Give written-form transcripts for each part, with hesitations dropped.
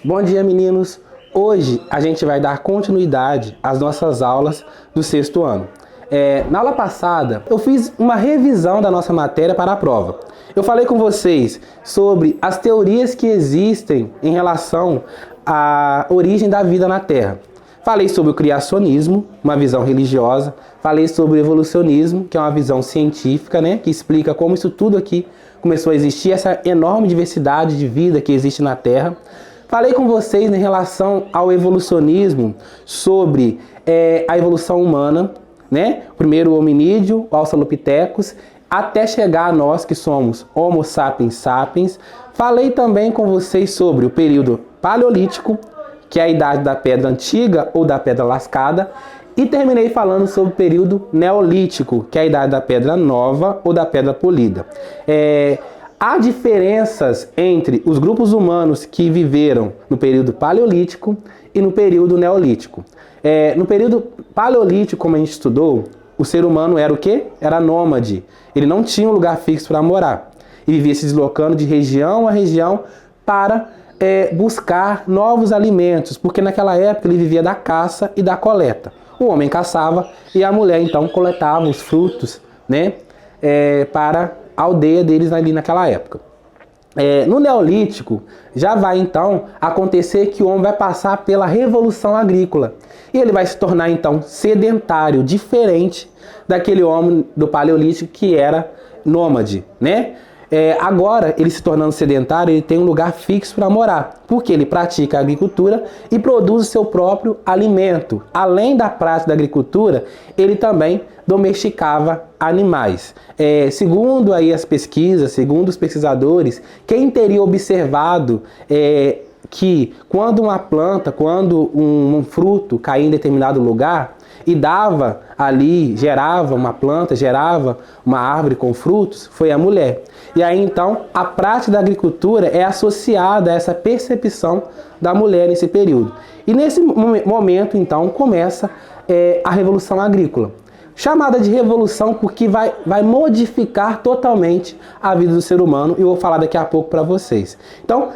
Bom dia, meninos! Hoje a gente vai dar continuidade às nossas aulas do sexto ano. Na aula passada, eu fiz uma revisão da nossa matéria para a prova. Eu falei com vocês sobre as teorias que existem em relação à origem da vida na Terra. Falei sobre o criacionismo, uma visão religiosa. Falei sobre o evolucionismo, que é uma visão científica, né, que explica como isso tudo aqui começou a existir, essa enorme diversidade de vida que existe na Terra. Falei com vocês em relação ao evolucionismo sobre a evolução humana, né? Primeiro o hominídeo, o Australopithecus, até chegar a nós que somos Homo sapiens sapiens. Falei também com vocês sobre o período paleolítico, que é a idade da pedra antiga ou da pedra lascada, e terminei falando sobre o período neolítico, que é a idade da pedra nova ou da pedra polida. Há diferenças entre os grupos humanos que viveram no período paleolítico e no período neolítico. No período paleolítico, como a gente estudou, o ser humano era o quê? Era nômade. Ele não tinha um lugar fixo para morar. E vivia se deslocando de região a região para buscar novos alimentos, porque naquela época ele vivia da caça e da coleta. O homem caçava e a mulher então coletava os frutos, né, para a aldeia deles ali naquela época. No Neolítico, já vai então acontecer que o homem vai passar pela revolução agrícola. E ele vai se tornar então sedentário, diferente daquele homem do Paleolítico que era nômade, né? Agora, ele se tornando sedentário, ele tem um lugar fixo para morar, porque ele pratica a agricultura e produz o seu próprio alimento. Além da prática da agricultura, ele também domesticava animais. Segundo aí as pesquisas, segundo os pesquisadores, quem teria observado que quando uma planta, quando um fruto caía em determinado lugar e dava ali, gerava uma planta, gerava uma árvore com frutos, foi a mulher. E aí então a prática da agricultura é associada a essa percepção da mulher nesse período. E nesse momento então começa a Revolução Agrícola. Chamada de revolução porque vai modificar totalmente a vida do ser humano, e eu vou falar daqui a pouco para vocês. Então,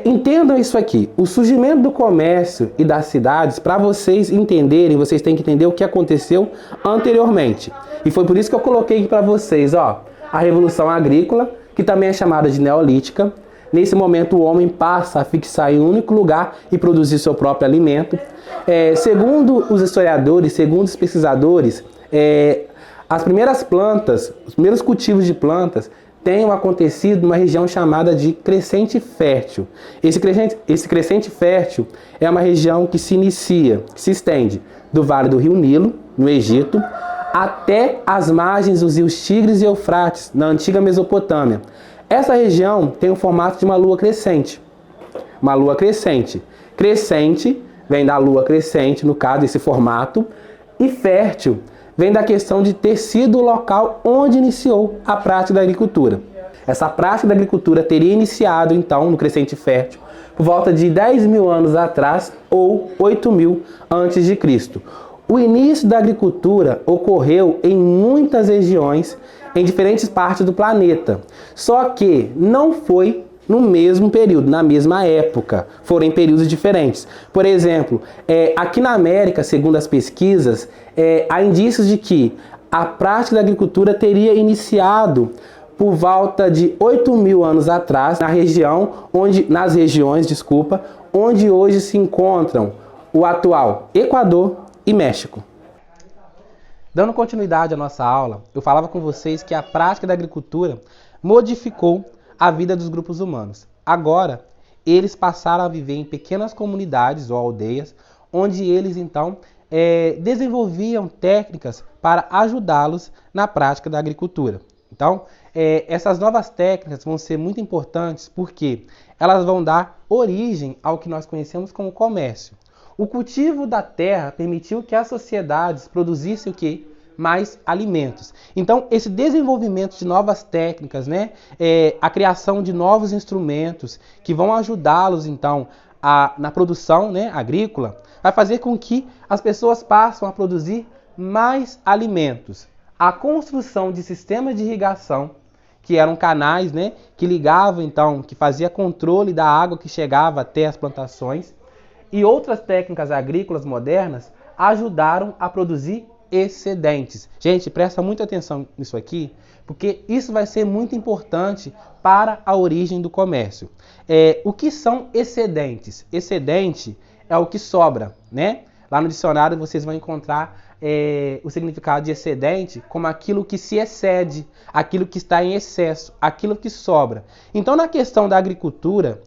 entendam isso aqui. O surgimento do comércio e das cidades, para vocês entenderem, vocês têm que entender o que aconteceu anteriormente. E foi por isso que eu coloquei aqui para vocês, ó, a Revolução Agrícola, que também é chamada de Neolítica. Nesse momento o homem passa a fixar em um único lugar e produzir seu próprio alimento. Segundo os historiadores, segundo os pesquisadores, as primeiras plantas, os primeiros cultivos de plantas tenham acontecido numa região chamada de Crescente Fértil. Esse Crescente Fértil é uma região que se inicia, que se estende do Vale do Rio Nilo, no Egito, até as margens dos rios Tigres e Eufrates, na antiga Mesopotâmia. Essa região tem o formato de uma lua crescente. Uma lua crescente. Crescente vem da lua crescente, no caso, esse formato, e fértil vem da questão de ter sido o local onde iniciou a prática da agricultura. Essa prática da agricultura teria iniciado, então, no Crescente Fértil, por volta de 10 mil anos atrás ou 8 mil antes de Cristo. O início da agricultura ocorreu em muitas regiões, em diferentes partes do planeta. Só que não foi no mesmo período, na mesma época. Foram em períodos diferentes. Por exemplo, aqui na América, segundo as pesquisas, há indícios de que a prática da agricultura teria iniciado por volta de 8 mil anos atrás, nas regiões, onde hoje se encontram o atual Equador e México. Dando continuidade à nossa aula, eu falava com vocês que a prática da agricultura modificou a vida dos grupos humanos. Agora, eles passaram a viver em pequenas comunidades ou aldeias, onde eles então desenvolviam técnicas para ajudá-los na prática da agricultura. Então, essas novas técnicas vão ser muito importantes porque elas vão dar origem ao que nós conhecemos como comércio. O cultivo da terra permitiu que as sociedades produzissem o quê? Mais alimentos. Então, esse desenvolvimento de novas técnicas, né, a criação de novos instrumentos que vão ajudá-los, então, na produção, né, agrícola, vai fazer com que as pessoas passem a produzir mais alimentos. A construção de sistemas de irrigação que eram canais, né, que ligavam então, que fazia controle da água que chegava até as plantações, e outras técnicas agrícolas modernas ajudaram a produzir excedentes. Gente, presta muita atenção nisso aqui, porque isso vai ser muito importante para a origem do comércio. O que são excedentes? Excedente é o que sobra, né? Lá no dicionário vocês vão encontrar o significado de excedente como aquilo que se excede, aquilo que está em excesso, aquilo que sobra. Então, na questão da agricultura,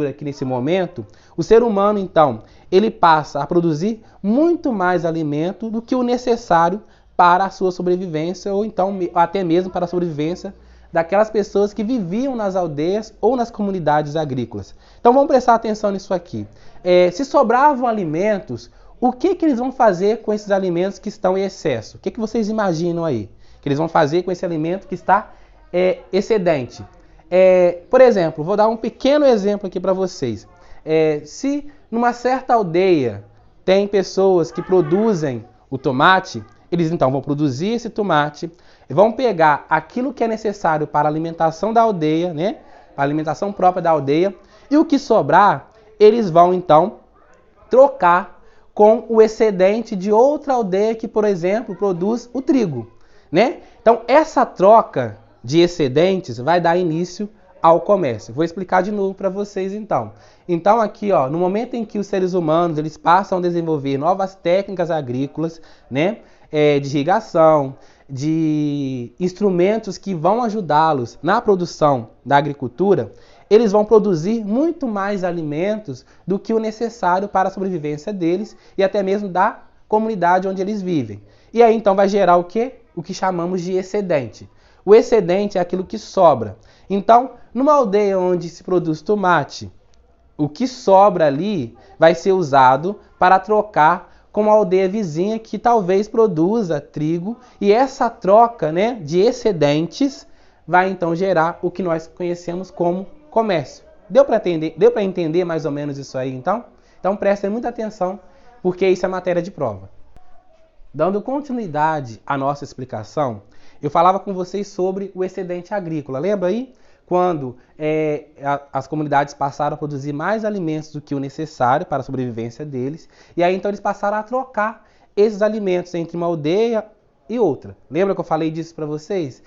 aqui nesse momento, o ser humano, então, ele passa a produzir muito mais alimento do que o necessário para a sua sobrevivência, ou então até mesmo para a sobrevivência daquelas pessoas que viviam nas aldeias ou nas comunidades agrícolas. Então vamos prestar atenção nisso aqui. Se sobravam alimentos, o que eles vão fazer com esses alimentos que estão em excesso? O que vocês imaginam aí? Que eles vão fazer com esse alimento que está excedente? Por exemplo, vou dar um pequeno exemplo aqui para vocês. Se numa certa aldeia tem pessoas que produzem o tomate, eles então vão produzir esse tomate, vão pegar aquilo que é necessário para a alimentação da aldeia, né? A alimentação própria da aldeia, e o que sobrar, eles vão então trocar com o excedente de outra aldeia que, por exemplo, produz o trigo, né? Então, essa troca de excedentes vai dar início ao comércio. Vou explicar de novo para vocês então. Então aqui, ó, no momento em que os seres humanos eles passam a desenvolver novas técnicas agrícolas, né, de irrigação, de instrumentos que vão ajudá-los na produção da agricultura, eles vão produzir muito mais alimentos do que o necessário para a sobrevivência deles e até mesmo da comunidade onde eles vivem. E aí então vai gerar o quê? O que chamamos de excedente. O excedente é aquilo que sobra. Então, numa aldeia onde se produz tomate, o que sobra ali vai ser usado para trocar com uma aldeia vizinha que talvez produza trigo, e essa troca, né, de excedentes vai então gerar o que nós conhecemos como comércio. Deu para entender mais ou menos isso aí então? Então prestem muita atenção, porque isso é matéria de prova. Dando continuidade à nossa explicação, eu falava com vocês sobre o excedente agrícola. Lembra aí? Quando as comunidades passaram a produzir mais alimentos do que o necessário para a sobrevivência deles, e aí então eles passaram a trocar esses alimentos entre uma aldeia e outra. Lembra que eu falei disso para vocês?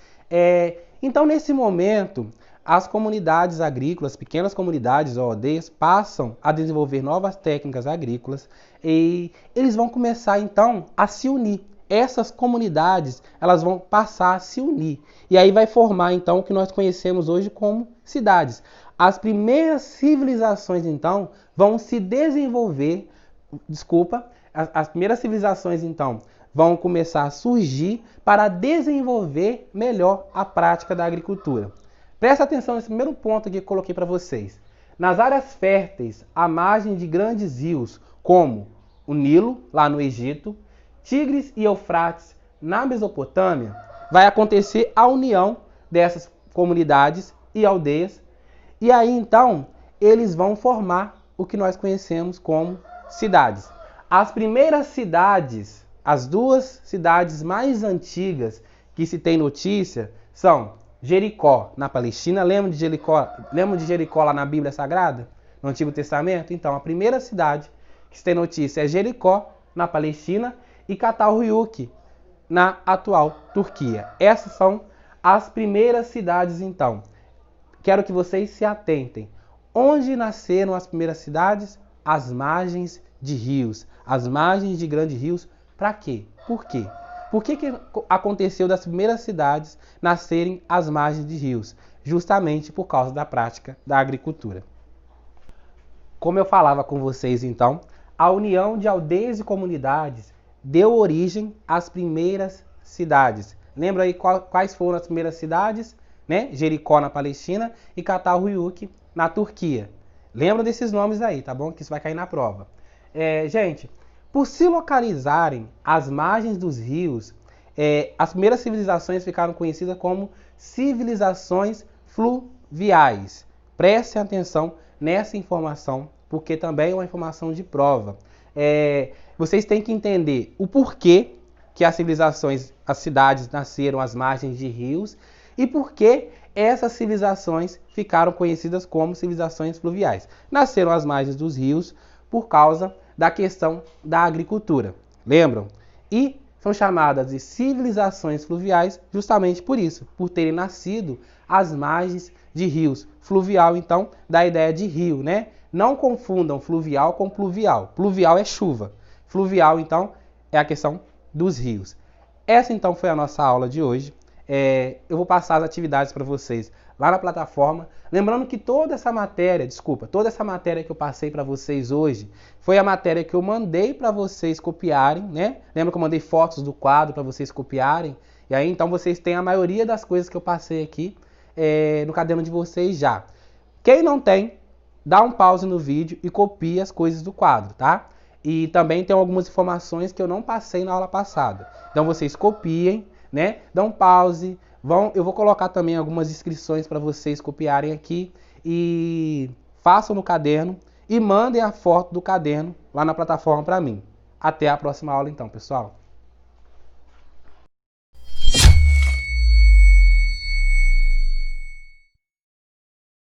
Então, nesse momento, as comunidades agrícolas, pequenas comunidades ou aldeias, passam a desenvolver novas técnicas agrícolas e eles vão começar então a se unir. Essas comunidades, elas vão passar a se unir. E aí vai formar, então, o que nós conhecemos hoje como cidades. As primeiras civilizações, então, vão se desenvolver... As primeiras civilizações, então, vão começar a surgir para desenvolver melhor a prática da agricultura. Presta atenção nesse primeiro ponto aqui que eu coloquei para vocês. Nas áreas férteis, à margem de grandes rios, como o Nilo, lá no Egito, Tigres e Eufrates, na Mesopotâmia, vai acontecer a união dessas comunidades e aldeias. E aí, então, eles vão formar o que nós conhecemos como cidades. As primeiras cidades, as duas cidades mais antigas que se tem notícia, são Jericó, na Palestina. Lembra de Jericó lá na Bíblia Sagrada, no Antigo Testamento? Então, a primeira cidade que se tem notícia é Jericó, na Palestina, e Çatalhöyük, na atual Turquia. Essas são as primeiras cidades, então. Quero que vocês se atentem. Onde nasceram as primeiras cidades? Às margens de rios. As margens de grandes rios. Para quê? Por quê? Por que aconteceu das primeiras cidades nascerem às margens de rios? Justamente por causa da prática da agricultura. Como eu falava com vocês, então, a união de aldeias e comunidades deu origem às primeiras cidades. Lembra aí quais foram as primeiras cidades? Né? Jericó, na Palestina, e Çatalhöyük, na Turquia. Lembra desses nomes aí, tá bom? Que isso vai cair na prova. Gente, por se localizarem às margens dos rios, as primeiras civilizações ficaram conhecidas como civilizações fluviais. Prestem atenção nessa informação, porque também é uma informação de prova. Vocês têm que entender o porquê que as civilizações, as cidades nasceram às margens de rios e por que essas civilizações ficaram conhecidas como civilizações fluviais. Nasceram às margens dos rios por causa da questão da agricultura. Lembram? E são chamadas de civilizações fluviais justamente por isso, por terem nascido às margens de rios. Fluvial, então, dá a ideia de rio, né? Não confundam fluvial com pluvial. Pluvial é chuva. Fluvial, então, é a questão dos rios. Essa, então, foi a nossa aula de hoje. Eu vou passar as atividades para vocês lá na plataforma. Lembrando que toda essa matéria que eu passei para vocês hoje foi a matéria que eu mandei para vocês copiarem, né? Lembra que eu mandei fotos do quadro para vocês copiarem? E aí, então, vocês têm a maioria das coisas que eu passei aqui no caderno de vocês já. Quem não tem, dá um pause no vídeo e copia as coisas do quadro, tá? E também tem algumas informações que eu não passei na aula passada. Então, vocês copiem, né? Dão pause, eu vou colocar também algumas inscrições para vocês copiarem aqui e façam no caderno e mandem a foto do caderno lá na plataforma para mim. Até a próxima aula então, pessoal.